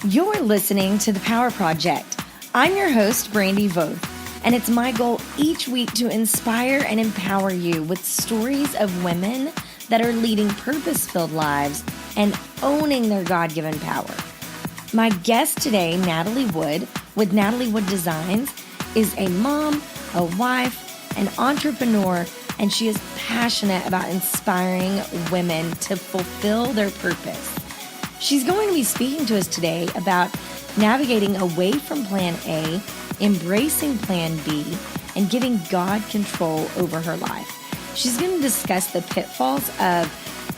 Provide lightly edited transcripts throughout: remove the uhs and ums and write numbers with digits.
You're listening to The Power Project. I'm your host, Brandy Voth, and it's my goal each week to inspire and empower you with stories of women that are leading purpose-filled lives and owning their God-given power. My guest today, Natalie Wood, with Natalie Wood Designs, is a mom, a wife, an entrepreneur, and she is passionate about inspiring women to fulfill their purpose. She's going to be speaking to us today about navigating away from Plan A, embracing Plan B, and giving God control over her life. She's going to discuss the pitfalls of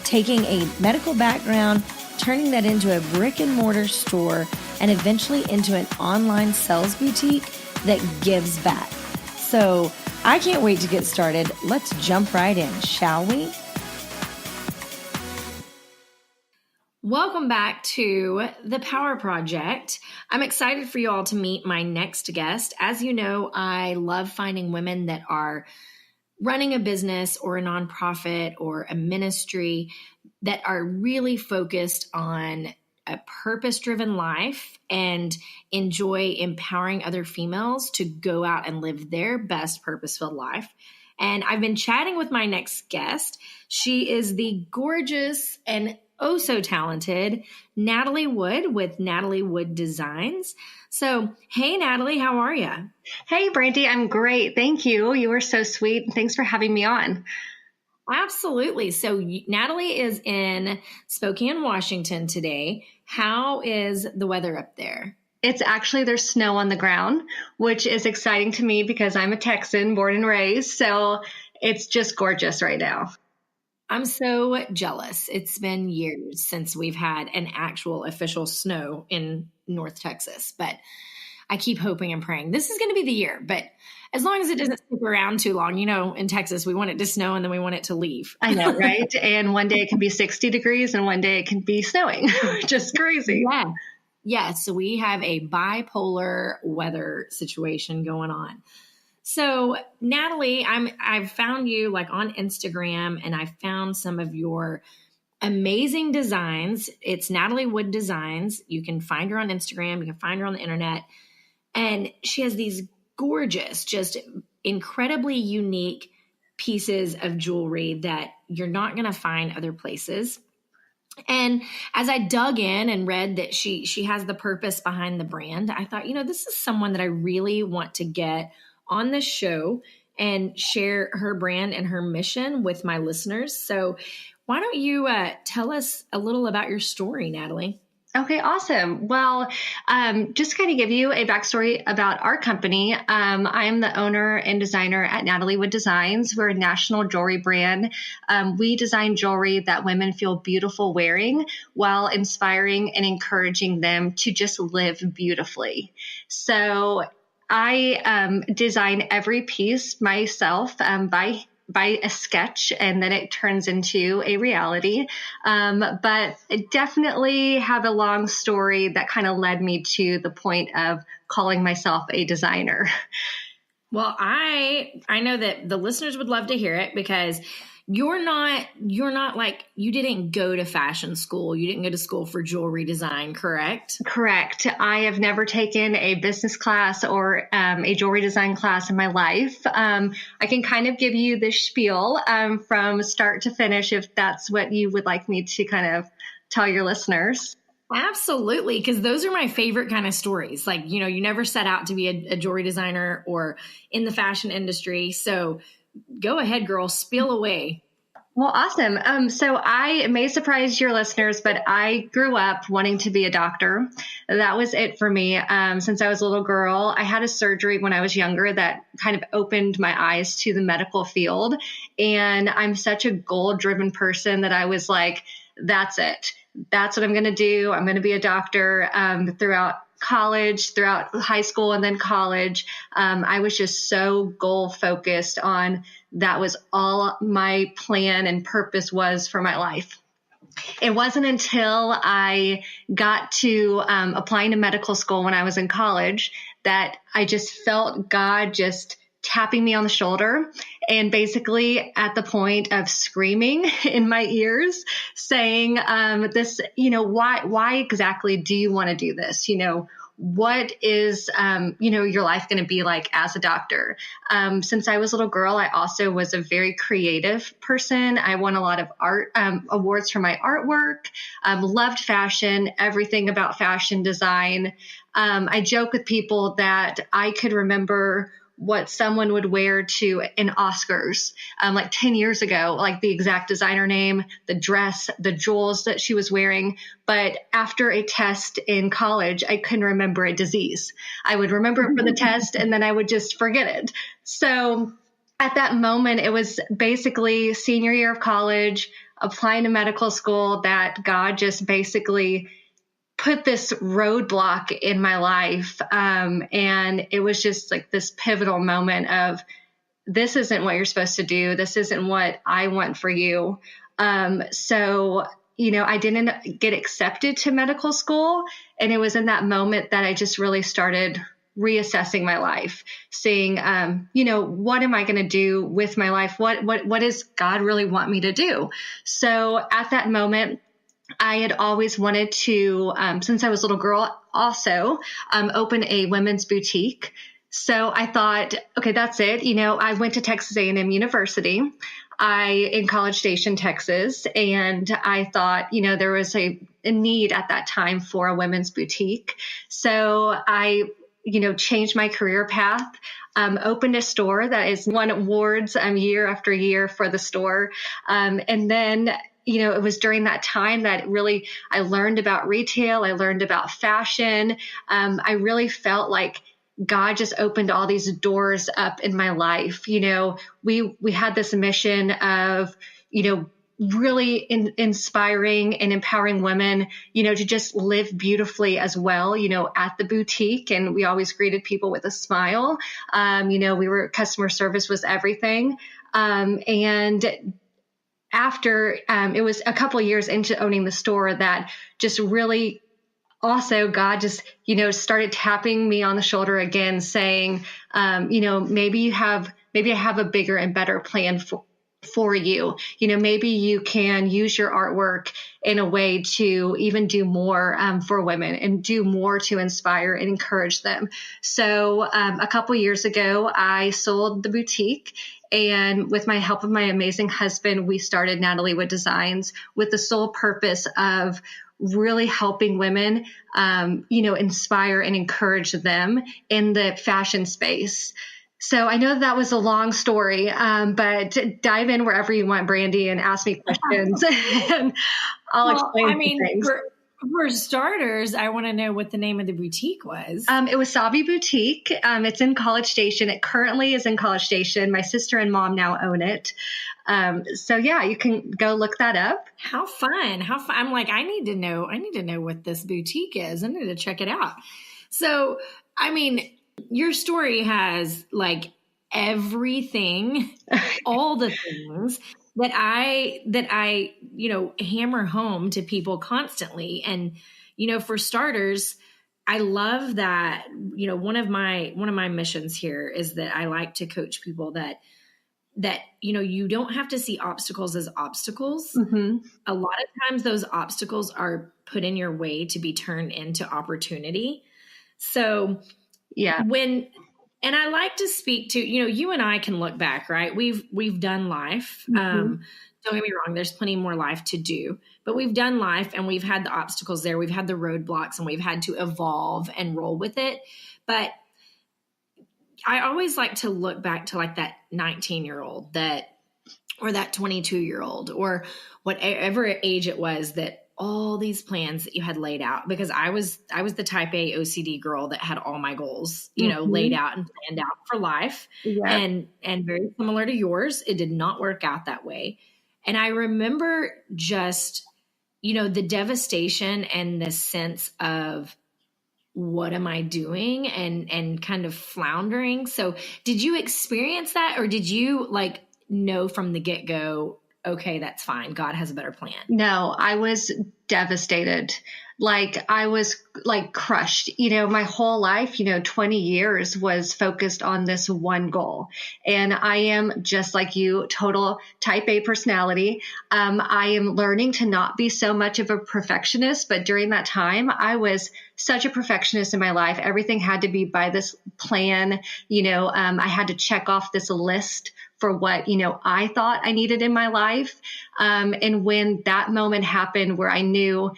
taking a medical background, turning that into a brick and mortar store, and eventually into an online sales boutique that gives back. So I can't wait to get started. Let's jump right in, shall we? Welcome back to The Power Project. I'm excited for you all to meet my next guest. As you know, I love finding women that are running a business or a nonprofit or a ministry that are really focused on a purpose-driven life and enjoy empowering other females to go out and live their best purpose-filled life. And I've been chatting with my next guest. She is the gorgeous and oh so talented Natalie Wood with Natalie Wood Designs. So, hey, Natalie, how are you? Hey, Brandy, I'm great. Thank you. You were so sweet. Thanks for having me on. Absolutely. So Natalie is in Spokane, Washington today. How is the weather up there? It's actually, there's snow on the ground, which is exciting to me because I'm a Texan, born and raised. So it's just gorgeous right now. I'm so jealous. It's been years since we've had an actual official snow in North Texas, but I keep hoping and praying this is going to be the year. But as long as it doesn't stick around too long, you know, in Texas, we want it to snow and then we want it to leave. I know, right? And one day it can be 60 degrees and one day it can be snowing. Just crazy. Yeah. Yeah. So we have a bipolar weather situation going on. So Natalie, I've found you like on Instagram and I found some of your amazing designs. It's Natalie Wood Designs. You can find her on Instagram. You can find her on the internet. And she has these gorgeous, just incredibly unique pieces of jewelry that you're not going to find other places. And as I dug in and read that she has the purpose behind the brand, I thought, you know, this is someone that I really want to get on this show and share her brand and her mission with my listeners. So why don't you tell us a little about your story, Natalie? Okay, awesome. Well, just to kind of give you a backstory about our company, I'm the owner and designer at Natalie Wood Designs. We're a national jewelry brand. We design jewelry that women feel beautiful wearing while inspiring and encouraging them to just live beautifully. So I design every piece myself by a sketch, and then it turns into a reality. But I definitely have a long story that kind of led me to the point of calling myself a designer. Well, I know that the listeners would love to hear it because you're not like, you didn't go to fashion school. You didn't go to school for jewelry design, correct? Correct. I have never taken a business class or a jewelry design class in my life. I can kind of give you the spiel from start to finish if that's what you would like me to kind of tell your listeners. Absolutely, because those are my favorite kind of stories. Like, you know, you never set out to be a jewelry designer or in the fashion industry. So go ahead, girl, spill away. Well, awesome. So I may surprise your listeners, but I grew up wanting to be a doctor. That was it for me. Since I was a little girl, I had a surgery when I was younger that kind of opened my eyes to the medical field. And I'm such a goal-driven person that I was like, that's it. That's what I'm going to do. I'm going to be a doctor. Throughout college, throughout high school, and then college, I was just so goal focused on that was all my plan and purpose was for my life. It wasn't until I got to applying to medical school when I was in college that I just felt God just tapping me on the shoulder and basically at the point of screaming in my ears saying, this, why exactly do you want to do this? What is, your life going to be like as a doctor? Since I was a little girl, I also was a very creative person. I won a lot of art awards for my artwork, loved fashion, everything about fashion design. I joke with people that I could remember what someone would wear to an Oscars, like 10 years ago, like the exact designer name, the dress, the jewels that she was wearing. But after a test in college, I couldn't remember a disease. I would remember it for the test and then I would just forget it. So at that moment, it was basically senior year of college, applying to medical school, that God just basically put this roadblock in my life. And it was just like this pivotal moment of, this isn't what you're supposed to do. This isn't what I want for you. So, I didn't get accepted to medical school. And it was in that moment that I just really started reassessing my life, seeing, what am I going to do with my life? What does God really want me to do? So at that moment, I had always wanted to, since I was a little girl, also open a women's boutique. So I thought, okay, that's it. I went to Texas A&M University, in College Station, Texas, and I thought, there was a need at that time for a women's boutique. So I, changed my career path, opened a store that has won awards year after year for the store, and then it was during that time that really I learned about retail. I learned about fashion. I really felt like God just opened all these doors up in my life. We had this mission of, really inspiring and empowering women, to just live beautifully as well, at the boutique. And we always greeted people with a smile. Customer service was everything. And after it was a couple of years into owning the store that just really also God just, started tapping me on the shoulder again, saying, maybe I have a bigger and better plan for you. Maybe you can use your artwork in a way to even do more for women and do more to inspire and encourage them. So a couple years ago, I sold the boutique. And with my help of my amazing husband, we started Natalie Wood Designs with the sole purpose of really helping women, inspire and encourage them in the fashion space. So I know that was a long story, but dive in wherever you want, Brandy, and ask me questions, and I'll explain things. For starters, I want to know what the name of the boutique was. It was Savvy Boutique. It's in College Station. It currently is in College Station. My sister and mom now own it. So yeah, you can go look that up. How fun. I'm like, I need to know what this boutique is. I need to check it out. So, your story has like everything, all the things that I, hammer home to people constantly. And, for starters, I love that, one of my missions here is that I like to coach people that, you don't have to see obstacles as obstacles. Mm-hmm. A lot of times those obstacles are put in your way to be turned into opportunity. So yeah, and I like to speak to, you and I can look back, right? We've done life. Mm-hmm. Don't get me wrong. There's plenty more life to do, but we've done life and we've had the obstacles there. We've had the roadblocks and we've had to evolve and roll with it. But I always like to look back to like that 19-year-old or that 22-year-old or whatever age it was that all these plans that you had laid out, because I was the type A OCD girl that had all my goals, Mm-hmm. laid out and planned out for life. Yeah. And very similar to yours, it did not work out that way. And I remember just, the devastation and the sense of what am I doing and kind of floundering. So did you experience that, or did you like know from the get-go, okay, that's fine, God has a better plan? No, I was devastated. like I was like crushed. My whole life, 20 years was focused on this one goal. And I am just like you, total type A personality. I am learning to not be so much of a perfectionist, but during that time, I was such a perfectionist in my life. Everything had to be by this plan. I had to check off this list for what, I thought I needed in my life. And when that moment happened where I knew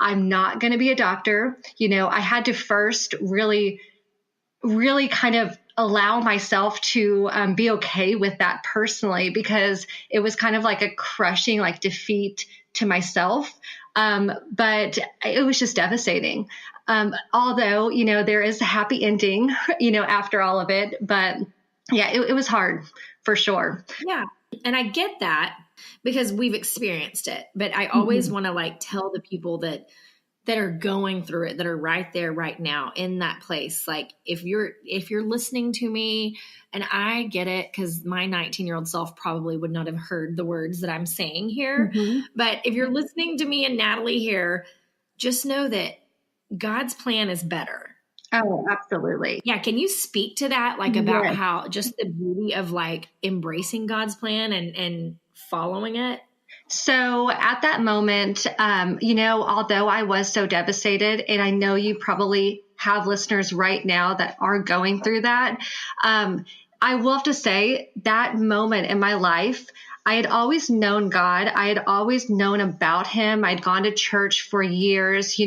I'm not going to be a doctor, I had to first really, really kind of allow myself to be okay with that personally, because it was kind of like a crushing, like defeat to myself. But it was just devastating. Although, there is a happy ending, after all of it, but yeah, it was hard for sure. Yeah. And I get that because we've experienced it, but I always want to like tell the people that are going through it, that are right there right now in that place. Like if you're listening to me, and I get it, because my 19-year-old self probably would not have heard the words that I'm saying here. But if you're listening to me and Natalie here, just know that God's plan is better. Oh, absolutely. Yeah. Can you speak to that? Like about Yes. how just the beauty of like embracing God's plan and following it? So at that moment, although I was so devastated, and I know you probably have listeners right now that are going through that, I will have to say that moment in my life, I had always known God. I had always known about him. I'd gone to church for years,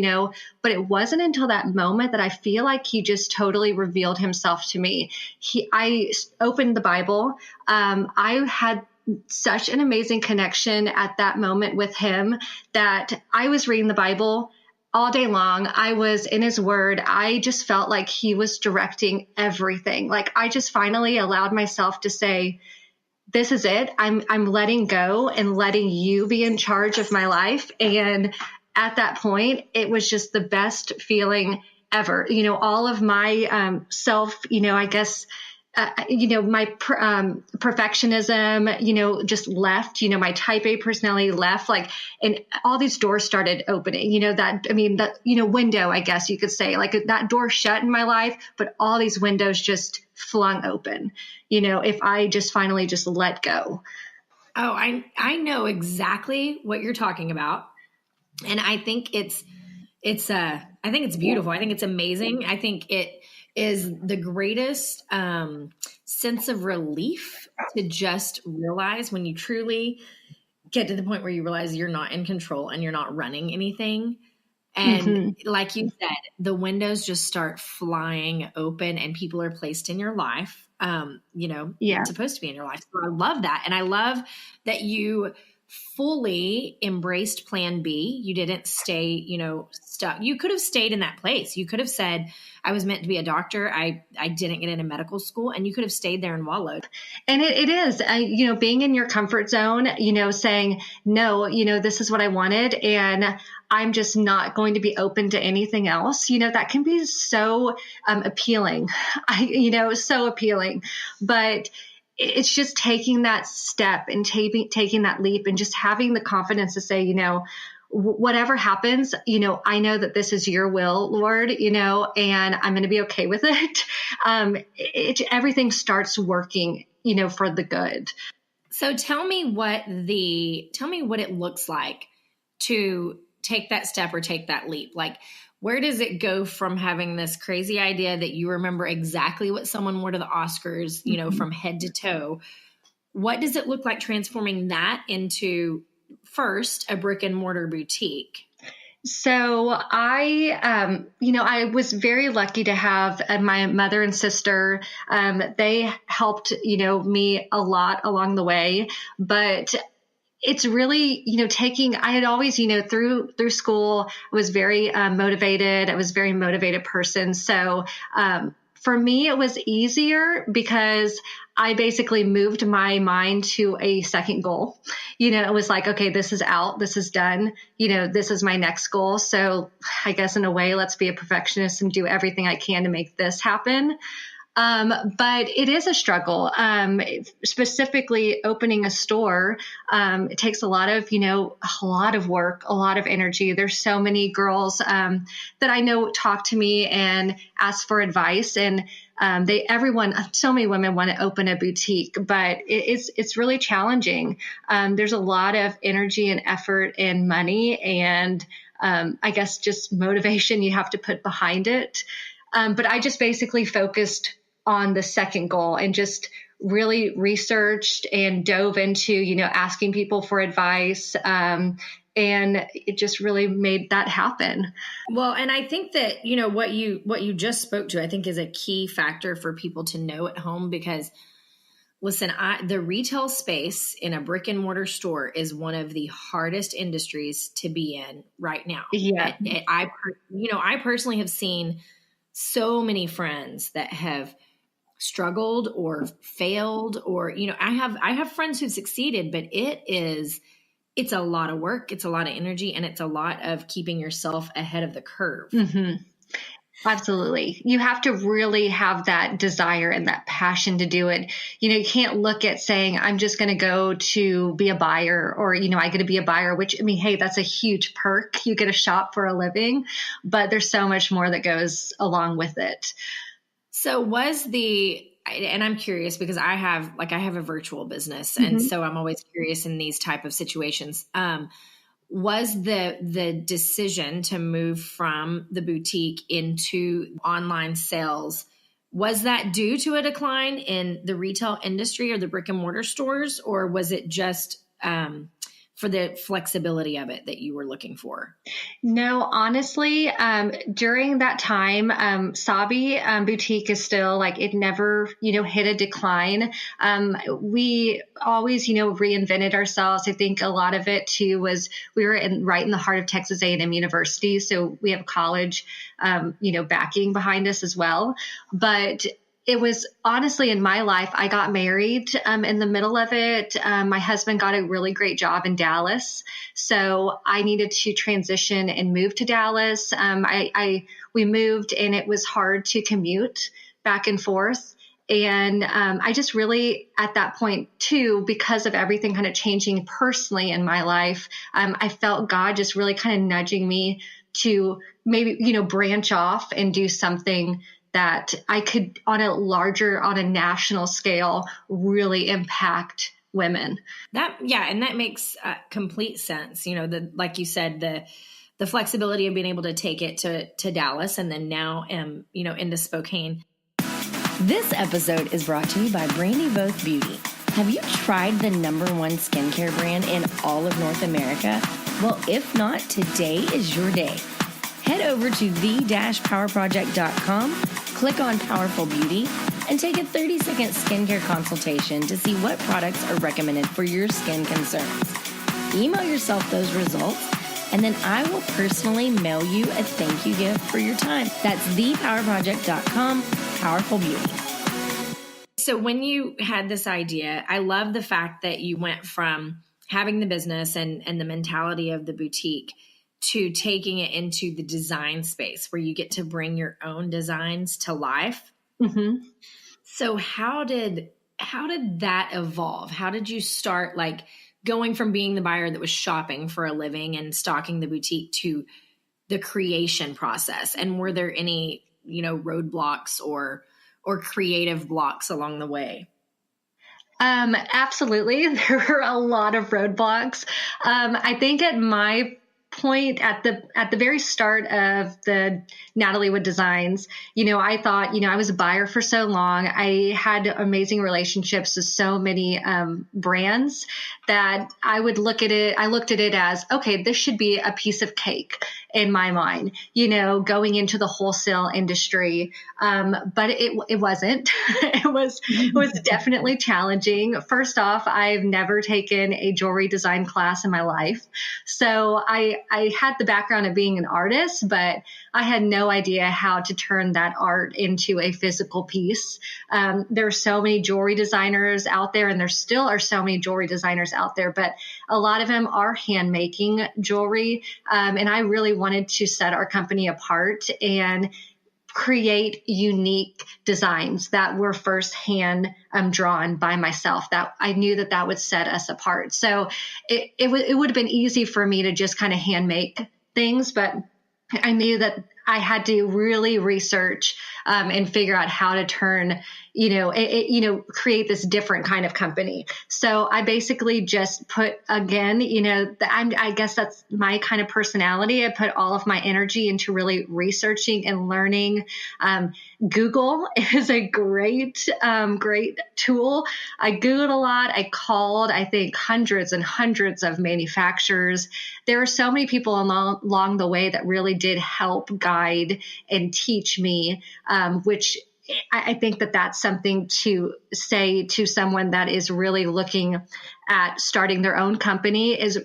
but it wasn't until that moment that I feel like he just totally revealed himself to me. I opened the Bible. I had such an amazing connection at that moment with him that I was reading the Bible all day long. I was in his word. I just felt like he was directing everything. Like I just finally allowed myself to say, this is it. I'm letting go and letting you be in charge of my life. And at that point, it was just the best feeling ever. All of my self, I guess, my perfectionism, just left, my type A personality left, and all these doors started opening, window, I guess you could say, like that door shut in my life, but all these windows just flung open, if I just finally just let go. Oh, I know exactly what you're talking about. And I think I think it's beautiful. I think it's amazing. I think it is the greatest sense of relief to just realize when you truly get to the point where you realize you're not in control and you're not running anything. And like you said, the windows just start flying open and people are placed in your life, it's supposed to be in your life. So I love that. And I love that you fully embraced plan B. You didn't stay, stuck. You could have stayed in that place. You could have said, I was meant to be a doctor. I didn't get into medical school, and you could have stayed there and wallowed. And it is, being in your comfort zone, saying, no, this is what I wanted, and I'm just not going to be open to anything else. That can be so appealing, so appealing, but it's just taking that step and taking that leap and just having the confidence to say, whatever happens, I know that this is your will, Lord, and I'm going to be okay with it. Everything starts working, for the good. So tell me what it looks like to take that step or take that leap. Like, where does it go from having this crazy idea that you remember exactly what someone wore to the Oscars, from head to toe? What does it look like transforming that into first a brick and mortar boutique? So I was very lucky to have my mother and sister. They helped, me a lot along the way, but it's really, I had always, through school, I was very motivated. I was a very motivated person. So for me, it was easier because I basically moved my mind to a second goal. It was like, okay, this is out, this is done. This is my next goal. So I guess in a way, let's be a perfectionist and do everything I can to make this happen. But it is a struggle. Specifically opening a store, it takes a lot of, a lot of work, a lot of energy. There's so many girls, that I know talk to me and ask for advice, and so many women want to open a boutique, but it's really challenging. There's a lot of energy and effort and money and, I guess just motivation you have to put behind it. But I just basically focused on the second goal and just really researched and dove into, asking people for advice. And it just really made that happen. Well, and I think that, what you just spoke to, I think is a key factor for people to know at home, because listen, the retail space in a brick and mortar store is one of the hardest industries to be in right now. Yeah. I personally have seen so many friends that have struggled or failed, or, I have friends who've succeeded, but it's a lot of work. It's a lot of energy, and it's a lot of keeping yourself ahead of the curve. Mm-hmm. Absolutely. You have to really have that desire and that passion to do it. You can't look at saying, I'm just going to go to be a buyer, or, I get to be a buyer, which, hey, that's a huge perk. You get to shop for a living, but there's so much more that goes along with it. So and I'm curious because I have a virtual business. And so I'm always curious in these type of situations. Was the decision to move from the boutique into online sales, was that due to a decline in the retail industry or the brick and mortar stores, or was it just for the flexibility of it that you were looking for? No, honestly, during that time, Sabi Boutique is still it never, hit a decline. We always, reinvented ourselves. I think a lot of it too was we were right in the heart of Texas A&M University. So we have college, backing behind us as well. But it was honestly in my life, I got married in the middle of it. My husband got a really great job in Dallas. So I needed to transition and move to Dallas. We moved, and it was hard to commute back and forth. And I just really, at that point too, because of everything kind of changing personally in my life, I felt God just really kind of nudging me to maybe, branch off and do something that I could on a national scale really impact women. And that makes complete sense. Like you said, the flexibility of being able to take it to Dallas, and then now into Spokane. This episode is brought to you by Brandy Voth Beauty. Have you tried the #1 skincare brand in all of North America? Well, if not, today is your day. Head over to the-powerproject.com, click on Powerful Beauty, and take a 30-second skincare consultation to see what products are recommended for your skin concerns. Email yourself those results, and then I will personally mail you a thank you gift for your time. That's thepowerproject.com, Powerful Beauty. So when you had this idea, I love the fact that you went from having the business and the mentality of the boutique to taking it into the design space where you get to bring your own designs to life. Mm-hmm. So how did that evolve? How did you start going from being the buyer that was shopping for a living and stocking the boutique to the creation process? And were there any, roadblocks or creative blocks along the way? Absolutely. There were a lot of roadblocks. I think at my point at the very start of the Natalie Wood Designs, I thought, I was a buyer for so long. I had amazing relationships with so many brands that I looked at it as, okay, this should be a piece of cake in my mind, going into the wholesale industry. But it wasn't. It was definitely challenging. First off, I've never taken a jewelry design class in my life. So I had the background of being an artist, but I had no idea how to turn that art into a physical piece. There are so many jewelry designers out there, and there still are so many jewelry designers out there, but a lot of them are hand making jewelry. And I really wanted to set our company apart and create unique designs that were firsthand drawn by myself, that I knew that would set us apart. So it would have been easy for me to just kind of hand make things, but I knew that I had to really research and figure out how to turn, create this different kind of company. So I basically just put, again, I guess that's my kind of personality. I put all of my energy into really researching and learning. Google is a great tool. I Googled a lot. I called, I think, hundreds and hundreds of manufacturers. There are so many people along the way that really did help guide and teach me, which I think that's something to say to someone that is really looking at starting their own company is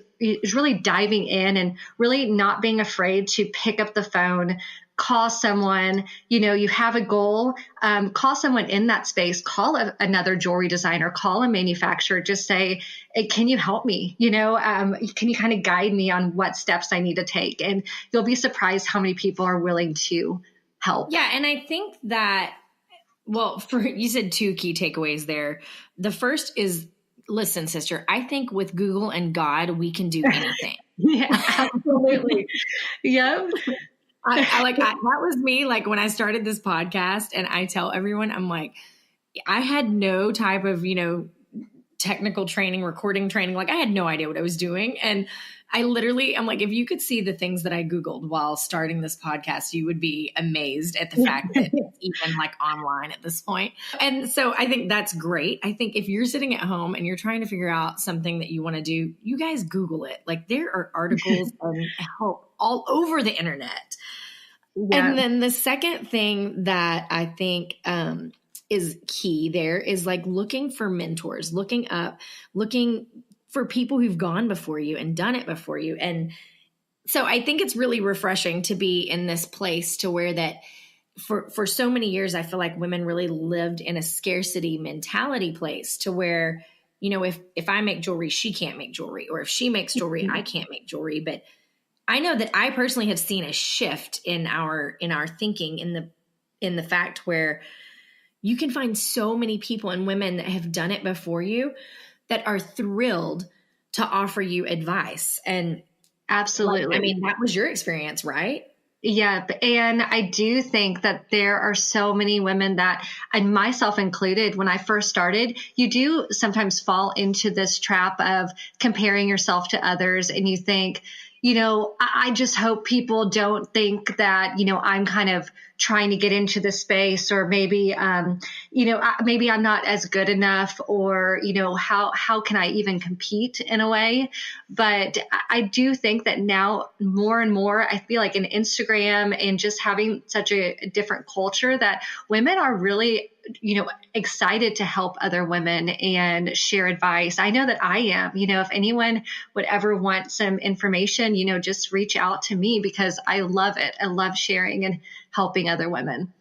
really diving in and really not being afraid to pick up the phone, call someone, you have a goal, call someone in that space, call another jewelry designer, call a manufacturer, just say, hey, can you help me? Can you kind of guide me on what steps I need to take? And you'll be surprised how many people are willing to help. Yeah. And I think that, you said two key takeaways there. The first is, listen, sister, I think with Google and God, we can do anything. Yeah, absolutely. Yep. That was me. Like when I started this podcast, and I tell everyone, I'm like, I had no type of, technical training, recording training. Like I had no idea what I was doing. And I'm like, if you could see the things that I Googled while starting this podcast, you would be amazed at the fact that it's even like online at this point. And so I think that's great. I think if you're sitting at home and you're trying to figure out something that you want to do, you guys Google it. Like there are articles and help all over the internet. Yeah. And then the second thing that I think, is key there is like looking for mentors, looking for people who've gone before you and done it before you. And so I think it's really refreshing to be in this place to where that for so many years, I feel like women really lived in a scarcity mentality place to where, if I make jewelry, she can't make jewelry, or if she makes jewelry, I can't make jewelry. But I know that I personally have seen a shift in our thinking in the fact where you can find so many people and women that have done it before you that are thrilled to offer you advice. And absolutely. That was your experience, right? Yeah. And I do think that there are so many women that, and myself included, when I first started, you do sometimes fall into this trap of comparing yourself to others. And you think, I just hope people don't think that, I'm kind of trying to get into the space, or maybe, maybe I'm not as good enough, or, how can I even compete in a way? But I do think that now more and more, I feel like in Instagram and just having such a different culture that women are really, excited to help other women and share advice. I know that I am, if anyone would ever want some information, just reach out to me, because I love it. I love sharing and helping other women.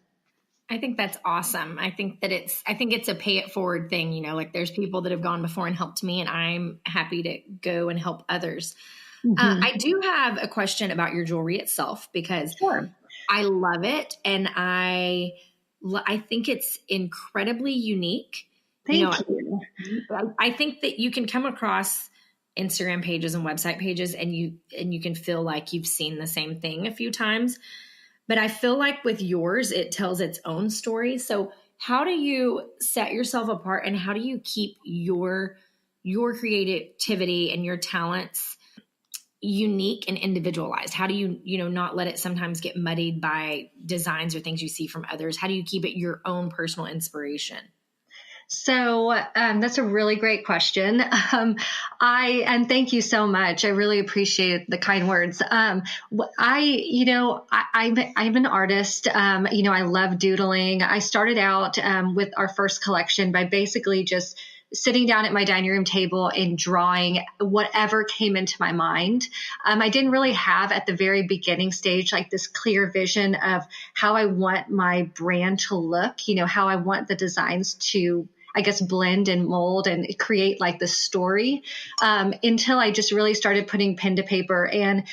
I think that's awesome. I think it's a pay it forward thing. Like there's people that have gone before and helped me, and I'm happy to go and help others. Mm-hmm. I do have a question about your jewelry itself, because Sure. I love it. And I think it's incredibly unique. Thank you. I think that you can come across Instagram pages and website pages, and you can feel like you've seen the same thing a few times. But I feel like with yours, it tells its own story. So how do you set yourself apart, and how do you keep your creativity and your talents unique and individualized? How do you, not let it sometimes get muddied by designs or things you see from others? How do you keep it your own personal inspiration? So that's a really great question. And thank you so much. I really appreciate the kind words. I'm an artist. I love doodling. I started out with our first collection by basically just sitting down at my dining room table and drawing whatever came into my mind. I didn't really have at the very beginning stage like this clear vision of how I want my brand to look, how I want the designs to, I guess, blend and mold and create like the story, until I just really started putting pen to paper. And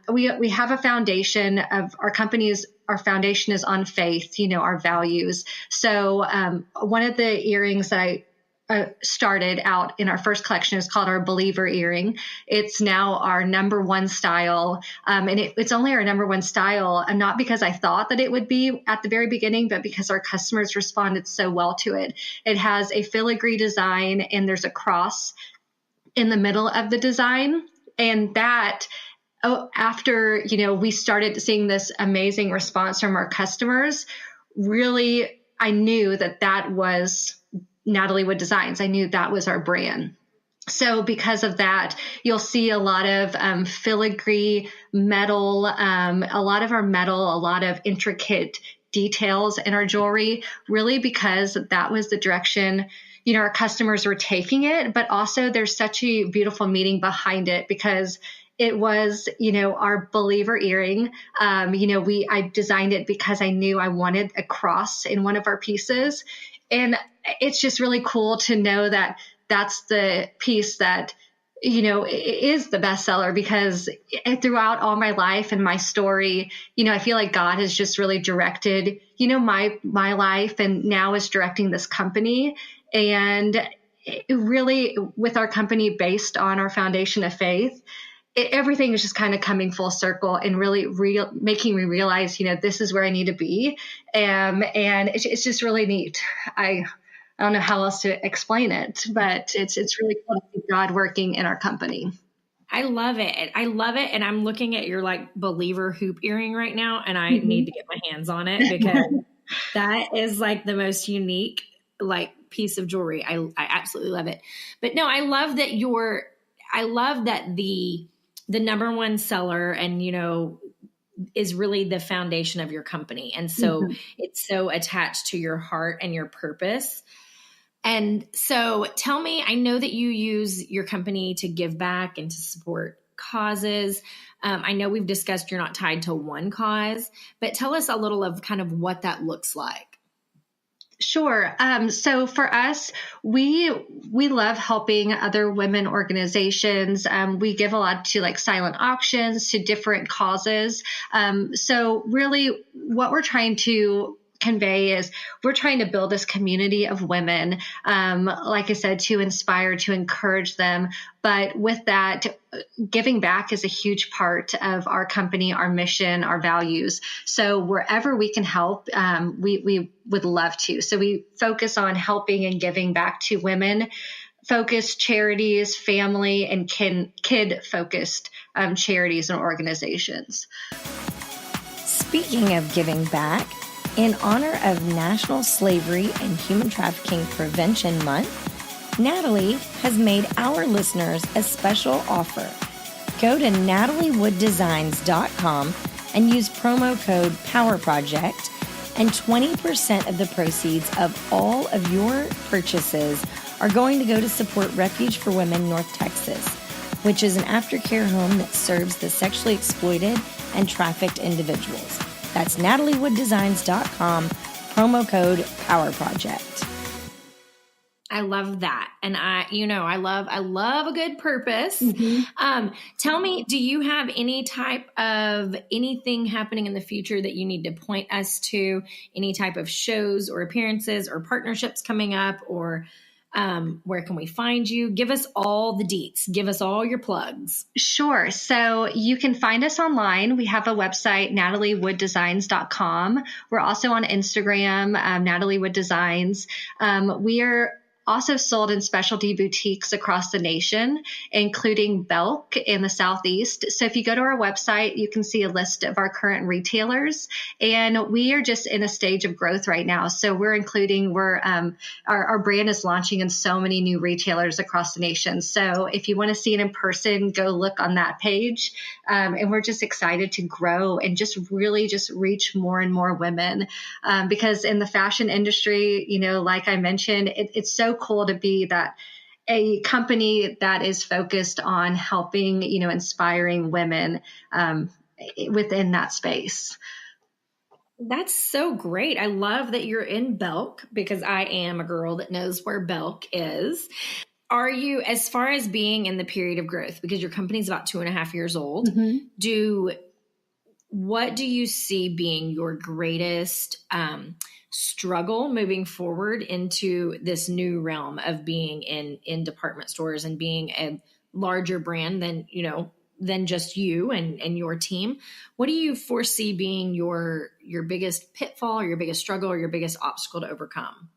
we have a foundation of our company is our foundation is on faith, our values. So one of the earrings that I started out in our first collection is called our Believer earring. It's now our number one style. And it's only our number one style, and not because I thought that it would be at the very beginning, but because our customers responded so well to it. It has a filigree design, and there's a cross in the middle of the design. And that, after, we started seeing this amazing response from our customers, really, I knew that was Natalie Wood Designs. I knew that was our brand. So because of that, you'll see a lot of filigree metal, a lot of intricate details in our jewelry, really because that was the direction, our customers were taking it. But also there's such a beautiful meaning behind it, because it was, our Believer earring. I designed it because I knew I wanted a cross in one of our pieces. And it's just really cool to know that that's the piece that, is the bestseller, because throughout all my life and my story, I feel like God has just really directed, my life, and now is directing this company. And it really, with our company based on our foundation of faith, everything is just kind of coming full circle and really making me realize, this is where I need to be. And it's just really neat. I don't know how else to explain it, but it's really cool to see God working in our company. I love it. I love it. And I'm looking at your Believer hoop earring right now, and I need to get my hands on it, because that is the most unique piece of jewelry. I absolutely love it. But no, I love that the number one seller and, is really the foundation of your company. And so it's so attached to your heart and your purpose. And so tell me, I know that you use your company to give back and to support causes. I know we've discussed you're not tied to one cause, but tell us a little of kind of what that looks like. Sure. So for us, we love helping other women organizations. We give a lot to silent auctions, to different causes. So really what we're trying to convey is we're trying to build this community of women, like I said, to inspire, to encourage them. But with that, giving back is a huge part of our company, our mission, our values. So wherever we can help, we would love to. So we focus on helping and giving back to women-focused charities, family and kid-focused charities and organizations. Speaking of giving back, in honor of National Slavery and Human Trafficking Prevention Month, Natalie has made our listeners a special offer. Go to nataliewoodesigns.com and use promo code POWERPROJECT, and 20% of the proceeds of all of your purchases are going to go to support Refuge for Women North Texas, which is an aftercare home that serves the sexually exploited and trafficked individuals. That's nataliewoodesigns.com, promo code POWERPROJECT. I love that. And I love a good purpose. Tell me, do you have any type of anything happening in the future that you need to point us to? Any type of shows or appearances or partnerships coming up, or where can we find you? Give us all the deets. Give us all your plugs. Sure. So you can find us online. We have a website, nataliewoodesigns.com. We're also on Instagram, Natalie Wood Designs. We are also sold in specialty boutiques across the nation, including Belk in the Southeast. So if you go to our website, you can see a list of our current retailers, and we are just in a stage of growth right now. So our brand is launching in so many new retailers across the nation. So if you want to see it in person, go look on that page. And we're just excited to grow and just really just reach more and more women. Because in the fashion industry, like I mentioned, it's so cool to be a company that is focused on helping, inspiring women within that space. That's so great. I love that you're in Belk, because I am a girl that knows where Belk is. Are you, as far as being in the period of growth, because your company's about 2.5 years old, what do you see being your greatest struggle moving forward into this new realm of being in department stores and being a larger brand than just you and your team? What do you foresee being your biggest pitfall or your biggest struggle or your biggest obstacle to overcome?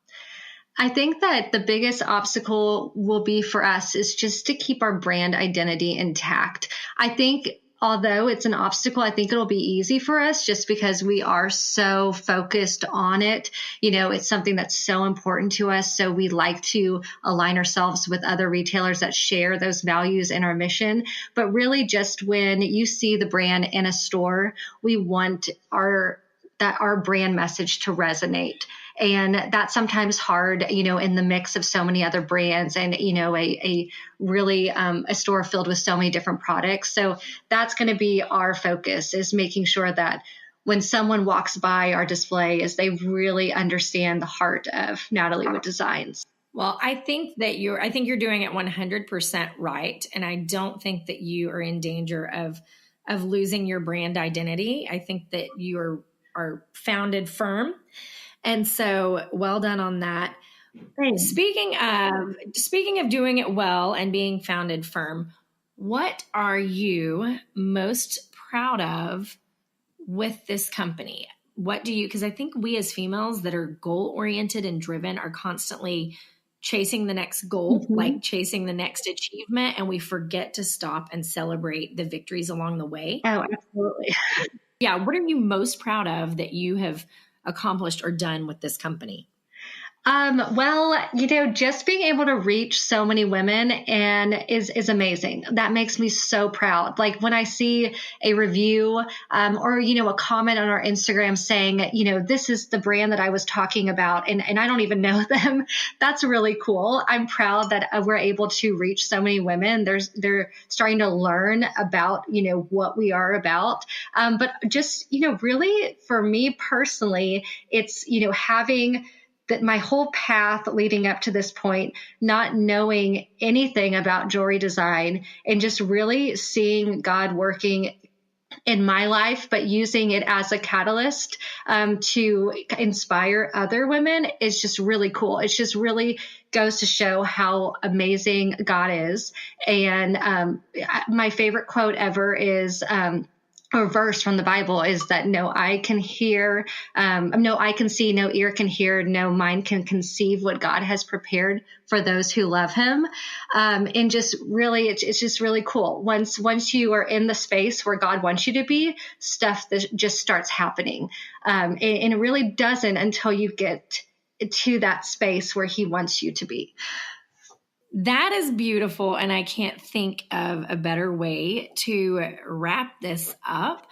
I think that the biggest obstacle will be for us is just to keep our brand identity intact. I think although it's an obstacle, I think it'll be easy for us just because we are so focused on it. It's something that's so important to us. So we like to align ourselves with other retailers that share those values and our mission. But really just when you see the brand in a store, we want our brand message to resonate. And that's sometimes hard, in the mix of so many other brands and, a really a store filled with so many different products. So that's going to be our focus, is making sure that when someone walks by our display, is they really understand the heart of Natalie Wood Designs. Well, I think you're doing it 100% right. And I don't think that you are in danger of losing your brand identity. I think that you are founded firm. And so well done on that. Thanks. Speaking of doing it well and being founded firm, what are you most proud of with this company? Because I think we as females that are goal oriented and driven are constantly chasing the next goal, like chasing the next achievement. And we forget to stop and celebrate the victories along the way. Oh, absolutely. Yeah. What are you most proud of that you have accomplished or done with this company? Well, just being able to reach so many women is amazing. That makes me so proud. Like when I see a review, or, a comment on our Instagram saying, this is the brand that I was talking about and I don't even know them. That's really cool. I'm proud that we're able to reach so many women. They're starting to learn about, what we are about. But just, really for me personally, it's, having that my whole path leading up to this point, not knowing anything about jewelry design and just really seeing God working in my life, but using it as a catalyst to inspire other women is just really cool. It just really goes to show how amazing God is. And my favorite quote ever is, or verse from the Bible is that no eye can hear, no eye can see, no ear can hear, no mind can conceive what God has prepared for those who love him. And just really, it's just really cool. Once you are in the space where God wants you to be, stuff that just starts happening. And it really doesn't until you get to that space where he wants you to be. That is beautiful. And I can't think of a better way to wrap this up.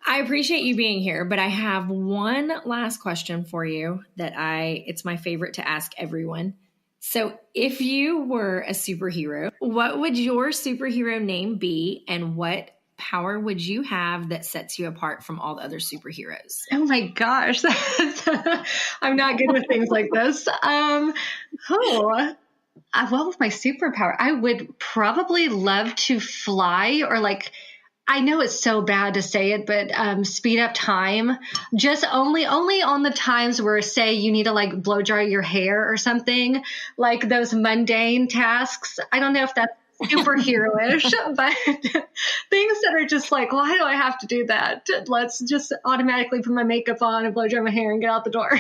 I appreciate you being here, but I have one last question for you it's my favorite to ask everyone. So if you were a superhero, what would your superhero name be and what power would you have that sets you apart from all the other superheroes? Oh my gosh. I'm not good with things like this. What was my superpower? I would probably love to fly, or I know it's so bad to say it, but speed up time. Just only on the times where, say, you need to blow dry your hair or something, like those mundane tasks. I don't know if that's superhero-ish, but things that are just why do I have to do that? Let's just automatically put my makeup on and blow dry my hair and get out the door.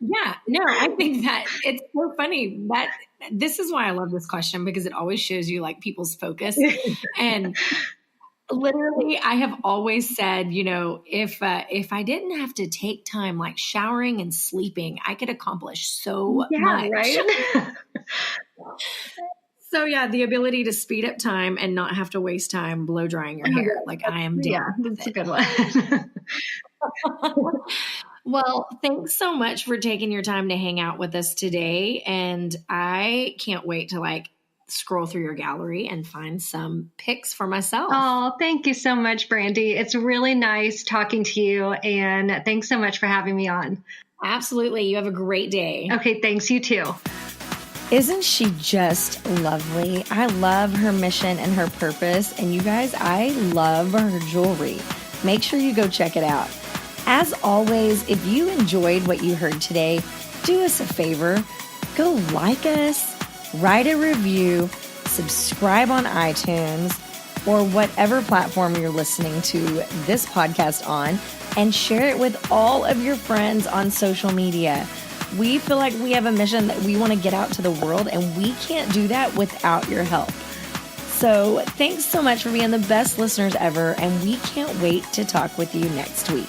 Yeah, no, I think that it's so funny that this is why I love this question, because it always shows you people's focus. And literally, I have always said, if I didn't have to take time showering and sleeping, I could accomplish so much. Right? So yeah, the ability to speed up time and not have to waste time blow drying your hair. I am down. Yeah, that's a good one. Well, thanks so much for taking your time to hang out with us today. And I can't wait to scroll through your gallery and find some pics for myself. Oh, thank you so much, Brandy. It's really nice talking to you. And thanks so much for having me on. Absolutely. You have a great day. Okay, thanks. You too. Isn't she just lovely? I love her mission and her purpose. And you guys, I love her jewelry. Make sure you go check it out. As always, if you enjoyed what you heard today, do us a favor. Go like us, write a review, subscribe on iTunes, or whatever platform you're listening to this podcast on, and share it with all of your friends on social media. We feel like we have a mission that we want to get out to the world, and we can't do that without your help. So thanks so much for being the best listeners ever, and we can't wait to talk with you next week.